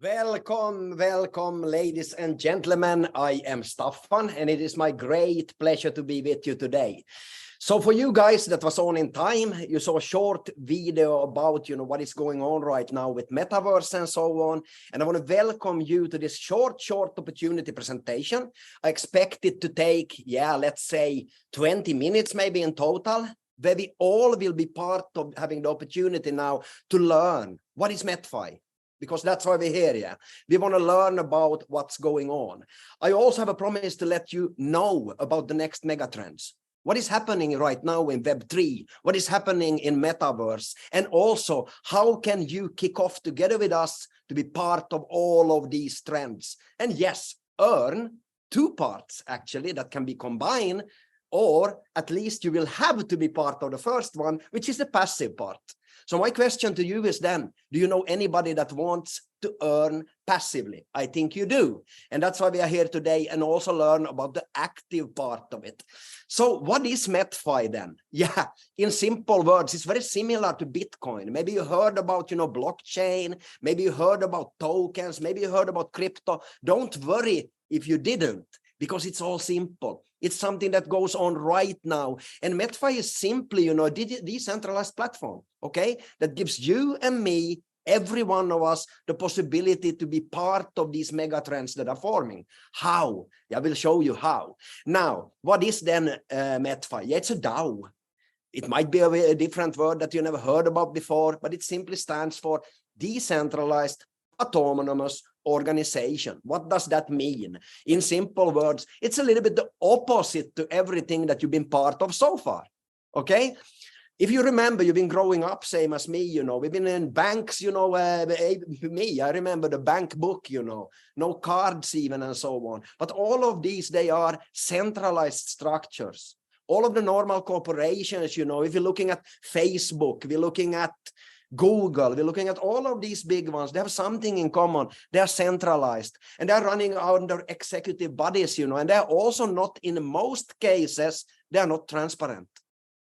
Welcome, ladies and gentlemen. I am Staffan, and it is my great pleasure to be with you today. So for you guys that was on in time, you saw a short video about, what is going on right now with Metaverse and so on. And I want to welcome you to this short opportunity presentation. I expect it to take, let's say 20 minutes maybe in total, where we all will be part of having the opportunity now to learn what is Metfi. Because that's why we're here, We want to learn about what's going on. I also have a promise to let you know about the next megatrends. What is happening right now in Web3? What is happening in Metaverse? And also, how can you kick off together with us to be part of all of these trends? And yes, earn two parts, actually, that can be combined, or at least you will have to be part of the first one, which is the passive part. So my question to you is then, do you know anybody that wants to earn passively? I think you do. And that's why we are here today and also learn about the active part of it. So what is Metfi then? Yeah, in simple words, it's very similar to Bitcoin. Maybe you heard about, blockchain. Maybe you heard about tokens. Maybe you heard about crypto. Don't worry if you didn't, because it's all simple. It's something that goes on right now. And Metfi is simply, a decentralized platform, okay? That gives you and me, every one of us, the possibility to be part of these megatrends that are forming. How? I will show you how. Now, what is then Metfi? Yeah, it's a DAO. It might be a different word that you never heard about before, but it simply stands for decentralized autonomous organization. What does that mean? In simple words, it's a little bit the opposite to everything that you've been part of so far. Okay? If you remember, you've been growing up, same as me, we've been in banks, me, I remember the bank book, no cards even and so on. But all of these, they are centralized structures. All of the normal corporations, if you're looking at Facebook, we're looking at Google, we're looking at all of these big ones. They have something in common. They are centralized and they're running under executive bodies, and they're also not, in most cases, they're not transparent.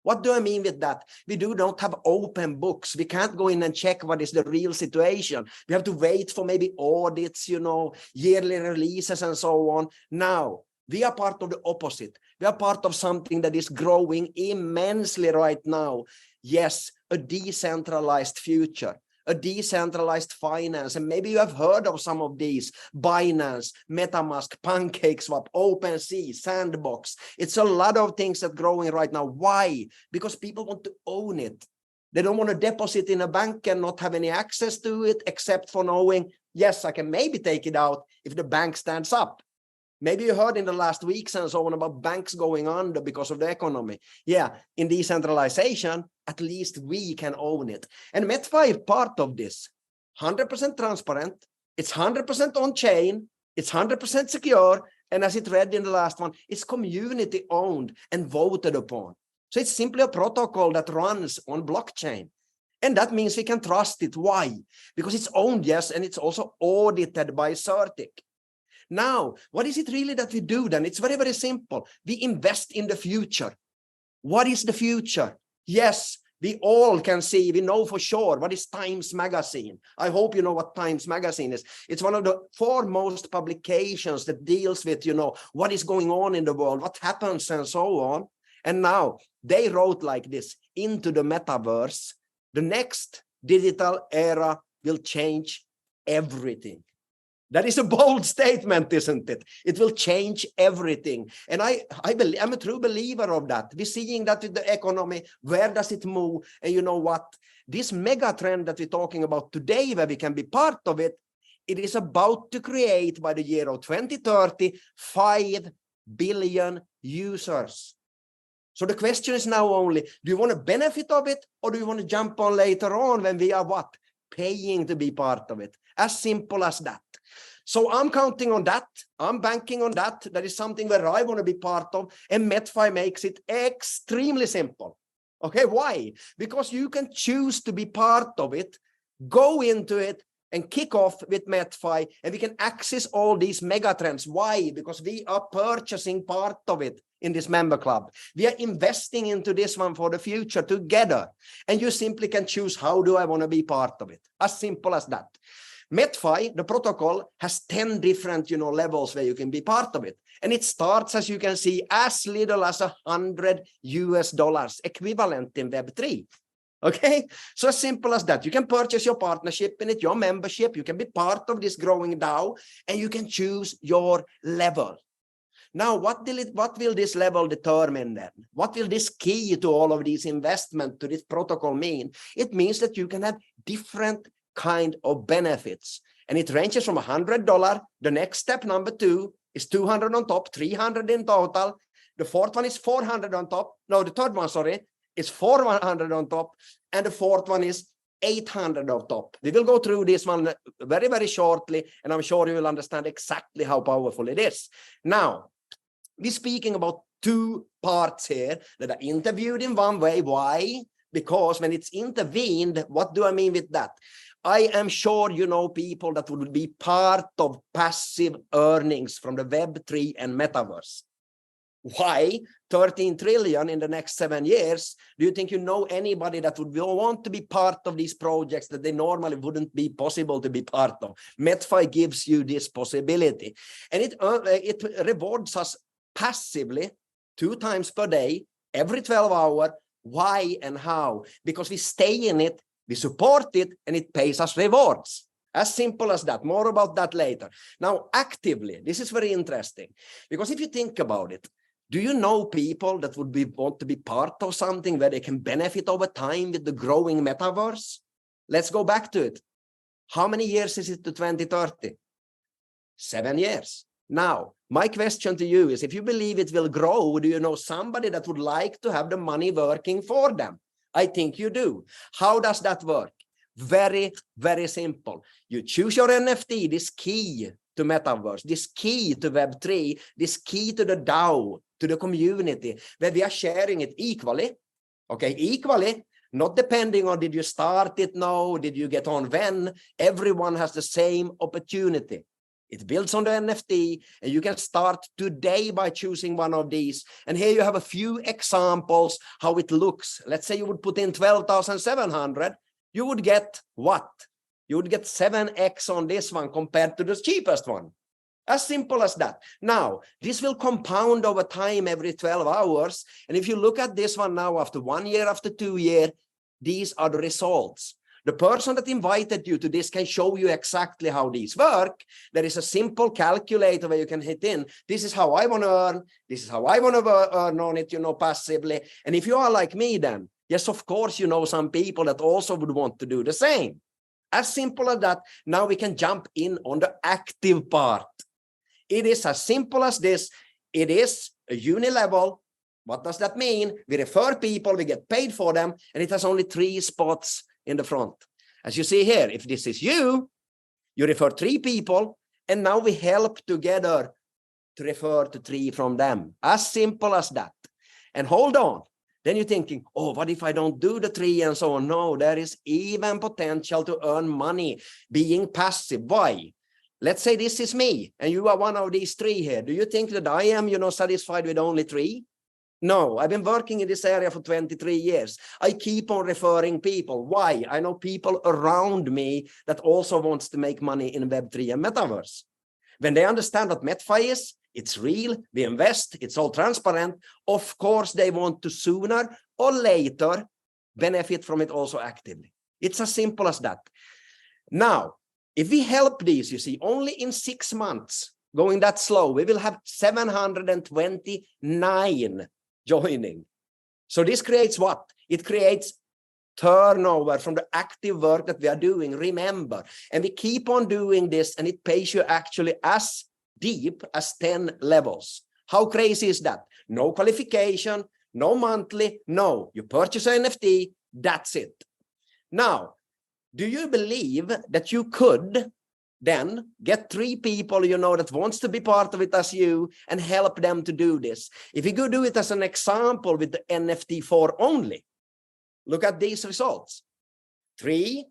What do I mean with that? We do not have open books. We can't go in and check what is the real situation. We have to wait for maybe audits, yearly releases and so on. Now, we are part of the opposite. We are part of something that is growing immensely right now. Yes, a decentralized future, a decentralized finance. And maybe you have heard of some of these: Binance, MetaMask, PancakeSwap, OpenSea, Sandbox. It's a lot of things that are growing right now. Why? Because people want to own it. They don't want to deposit in a bank and not have any access to it, except for knowing, yes, I can maybe take it out if the bank stands up. Maybe you heard in the last weeks and so on about banks going under because of the economy. Yeah, in decentralization, at least we can own it. And Metfi is part of this. 100% transparent. It's 100% on chain. It's 100% secure. And as it read in the last one, it's community owned and voted upon. So it's simply a protocol that runs on blockchain. And that means we can trust it. Why? Because it's owned, yes, and it's also audited by Certic. Now, what is it really that we do then? It's very, very simple. We invest in the future. What is the future? Yes, we all can see, we know for sure what is Times Magazine. I hope you know what Times Magazine is. It's one of the foremost publications that deals with, what is going on in the world, what happens and so on. And now they wrote like this: into the metaverse, the next digital era will change everything. That is a bold statement, isn't it? It will change everything. And I'm a true believer of that. We're seeing that with the economy. Where does it move? And you know what? This mega trend that we're talking about today, where we can be part of it, it is about to create, by the year of 2030, 5 billion users. So the question is now only, do you want to benefit of it, or do you want to jump on later on when we are what? Paying to be part of it. As simple as that. So I'm counting on that. I'm banking on that. That is something where I want to be part of. And Metfi makes it extremely simple. Okay, why? Because you can choose to be part of it, go into it, and kick off with Metfi, and we can access all these megatrends. Why? Because we are purchasing part of it in this member club. We are investing into this one for the future together. And you simply can choose, how do I want to be part of it? As simple as that. Metfi, the protocol, has 10 different, levels where you can be part of it. And it starts, as you can see, as little as $100 equivalent in Web3. Okay, so as simple as that. You can purchase your partnership in it, your membership. You can be part of this growing DAO, and you can choose your level. Now, what will this level determine then? What will this key to all of these investment to this protocol mean? It means that you can have different kind of benefits, and it ranges from $100. The next step, number 2, is 200 on top, 300 in total. The fourth one is 400 on top. No, the third one, sorry, is 400 on top, and the fourth one is 800 on top. We will go through this one very, very shortly, and I'm sure you will understand exactly how powerful it is. Now, we're speaking about 2 parts here that are interviewed in one way. Why? Because when it's intervened, what do I mean with that? I am sure you know people that would be part of passive earnings from the Web3 and Metaverse. Why 13 trillion in the next 7 years? Do you think you know anybody that would want to be part of these projects that they normally wouldn't be possible to be part of? Metfi gives you this possibility, and it rewards us passively 2 times per day, every 12 hours. Why and how? Because we stay in it, we support it, and it pays us rewards. As simple as that. More about that later. Now, actively, this is very interesting, because if you think about it, do you know people that would want to be part of something where they can benefit over time with the growing metaverse? Let's go back to it. How many years is it to 2030? 7 years. Now, my question to you is, if you believe it will grow, do you know somebody that would like to have the money working for them? I think you do. How does that work? Very, very simple. You choose your NFT, this key to metaverse, this key to Web3, this key to the DAO, to the community, where we are sharing it equally. Okay, equally, not depending on did you start it now, did you get on when. Everyone has the same opportunity. It builds on the NFT, and you can start today by choosing one of these. And here you have a few examples how it looks. Let's say you would put in 12,700. You would get what? You would get 7x on this one compared to the cheapest one. As simple as that. Now, this will compound over time every 12 hours. And if you look at this one now, after 1 year, after 2 years, these are the results. The person that invited you to this can show you exactly how these work. There is a simple calculator where you can hit in. This is how I want to earn. This is how I want to earn on it, passively. And if you are like me, then yes, of course, you know some people that also would want to do the same. As simple as that. Now we can jump in on the active part. It is as simple as this. It is a uni-level. What does that mean? We refer people, we get paid for them, and it has only 3 spots in the front. As you see here, if this is you refer 3 people, and now we help together to refer to 3 from them. As simple as that. And hold on. Then you're thinking, oh, what if I don't do the 3 and so on? No, there is even potential to earn money being passive. Why? Let's say this is me, and you are one of these 3 here. Do you think that I am, satisfied with only 3? No, I've been working in this area for 23 years. I keep on referring people. Why? I know people around me that also wants to make money in Web3 and Metaverse. When they understand what Metfi is, it's real, we invest, it's all transparent. Of course, they want to sooner or later benefit from it also actively. It's as simple as that. Now, if we help these, you see, only in 6 months, going that slow, we will have 729 joining. So this creates what? It creates turnover from the active work that we are doing. Remember, and we keep on doing this, and it pays you actually as deep as 10 levels. How crazy is that? No qualification, no monthly, no. You purchase an NFT, that's it. Now, do you believe that you could then get 3 people, that wants to be part of it as you and help them to do this? If you could do it as an example with the NFT 4 only, look at these results. 3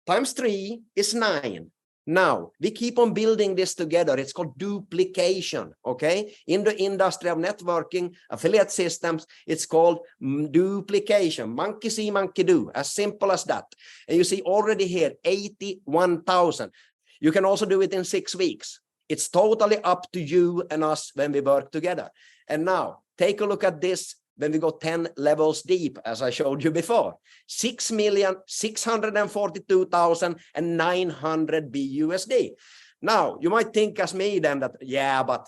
times 3 is 9. Now, we keep on building this together. It's called duplication, okay? In the industry of networking, affiliate systems, it's called duplication. Monkey see, monkey do. As simple as that. And you see already here, 81,000. You can also do it in 6 weeks. It's totally up to you and us when we work together. And now take a look at this when we go 10 levels deep, as I showed you before. 6,642,900 BUSD. Now, you might think as me then that, yeah, but,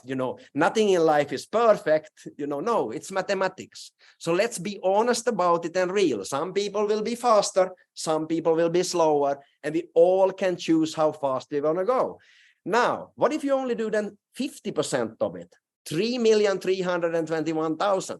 nothing in life is perfect. No, it's mathematics. So let's be honest about it and real. Some people will be faster, some people will be slower, and we all can choose how fast we want to go. Now, what if you only do then 50% of it? 3,321,000.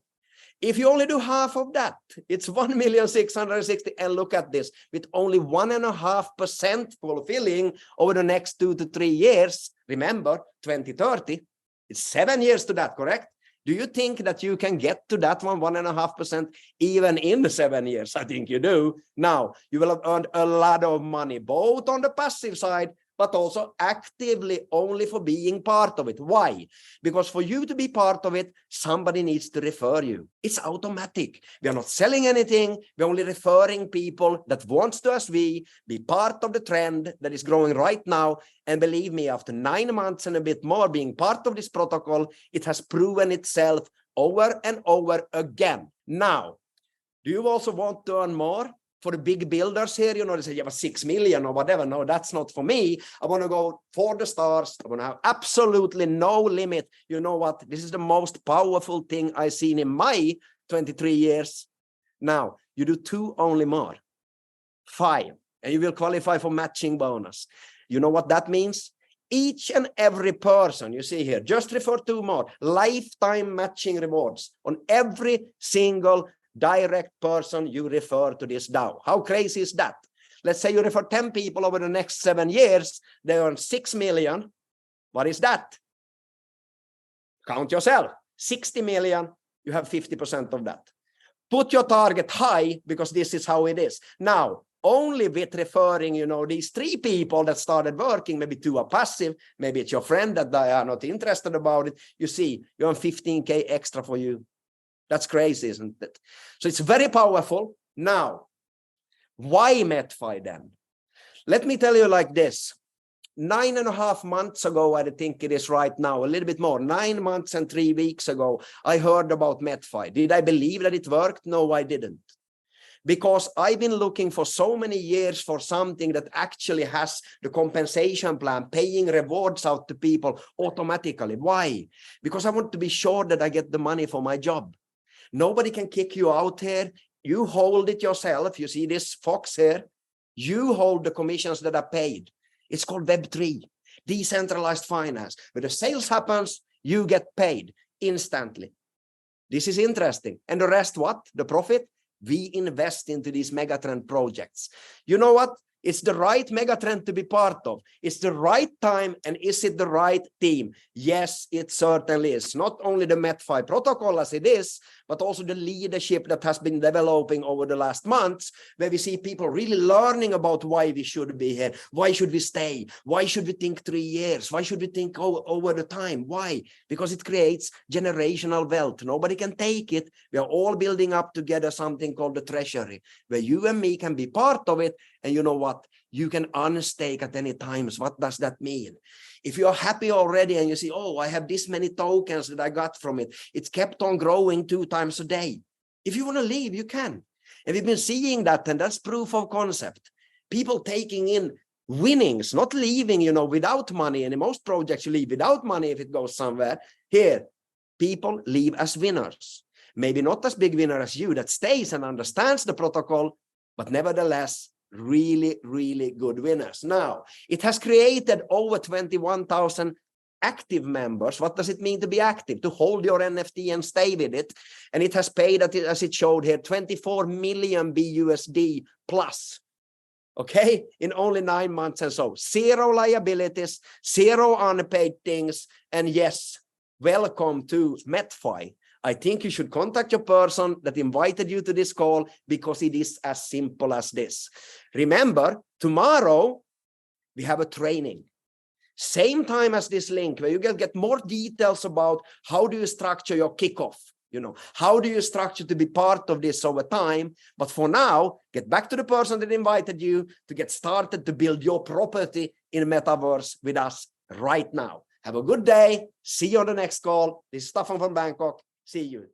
If you only do half of that, it's 1,660,000. And look at this, with only 1.5% fulfilling over the next 2 to 3 years. Remember, 2030, it's 7 years to that, correct? Do you think that you can get to that 1.5% even in 7 years? I think you do. Now, you will have earned a lot of money, both on the passive side, but also actively only for being part of it. Why? Because for you to be part of it, somebody needs to refer you. It's automatic. We are not selling anything. We're only referring people that wants to, as we, be part of the trend that is growing right now. And believe me, after 9 months and a bit more being part of this protocol, it has proven itself over and over again. Now, do you also want to earn more? For the big builders here, they say, yeah, but 6 million or whatever. No, that's not for me. I want to go for the stars. I want to have absolutely no limit. You know what? This is the most powerful thing I've seen in my 23 years. Now, you do 2 only more. 5. And you will qualify for matching bonus. You know what that means? Each and every person you see here, just refer 2 more. Lifetime matching rewards on every single direct person you refer to this DAO. How crazy is that? Let's say you refer 10 people over the next 7 years, they earn 6 million. What is that? Count yourself. 60 million, you have 50% of that. Put your target high, because this is how it is. Now, only with referring, these 3 people that started working, maybe 2 are passive, maybe it's your friend that they are not interested about it. You see, you earn 15K extra for you. That's crazy, isn't it? So it's very powerful. Now, why Metfi then? Let me tell you like this. 9.5 months ago, I think it is right now, a little bit more, 9 months and 3 weeks ago, I heard about Metfi. Did I believe that it worked? No, I didn't. Because I've been looking for so many years for something that actually has the compensation plan, paying rewards out to people automatically. Why? Because I want to be sure that I get the money for my job. Nobody can kick you out here. You hold it yourself. You see this fox here? You hold the commissions that are paid. It's called Web3, decentralized finance. When the sales happens, you get paid instantly. This is interesting. And the rest, what? The profit? We invest into these megatrend projects. You know what? It's the right megatrend to be part of. It's the right time, and is it the right team? Yes, it certainly is. Not only the Metfi protocol as it is, but also the leadership that has been developing over the last months, where we see people really learning about why we should be here. Why should we stay? Why should we think 3 years? Why should we think over the time? Why? Because it creates generational wealth. Nobody can take it. We are all building up together something called the treasury, where you and me can be part of it. And you know what? You can unstake at any times. What does that mean? If you're happy already and you see, oh, I have this many tokens that I got from it. It's kept on growing 2 times a day. If you want to leave, you can. And we've been seeing that, and that's proof of concept. People taking in winnings, not leaving, without money. And in most projects, you leave without money if it goes somewhere. Here, people leave as winners. Maybe not as big winner as you that stays and understands the protocol, but nevertheless, really, really good winners. Now, it has created over 21,000 active members. What does it mean to be active? To hold your NFT and stay with it. And it has paid, as it showed here, 24 million BUSD plus. Okay, in only 9 months and so. 0 liabilities, 0 unpaid things. And yes, welcome to Metfi. I think you should contact your person that invited you to this call, because it is as simple as this. Remember, tomorrow we have a training. Same time as this link, where you can get more details about how do you structure your kickoff. How do you structure to be part of this over time? But for now, get back to the person that invited you to get started to build your property in metaverse with us right now. Have a good day. See you on the next call. This is Staffan from Bangkok. See you.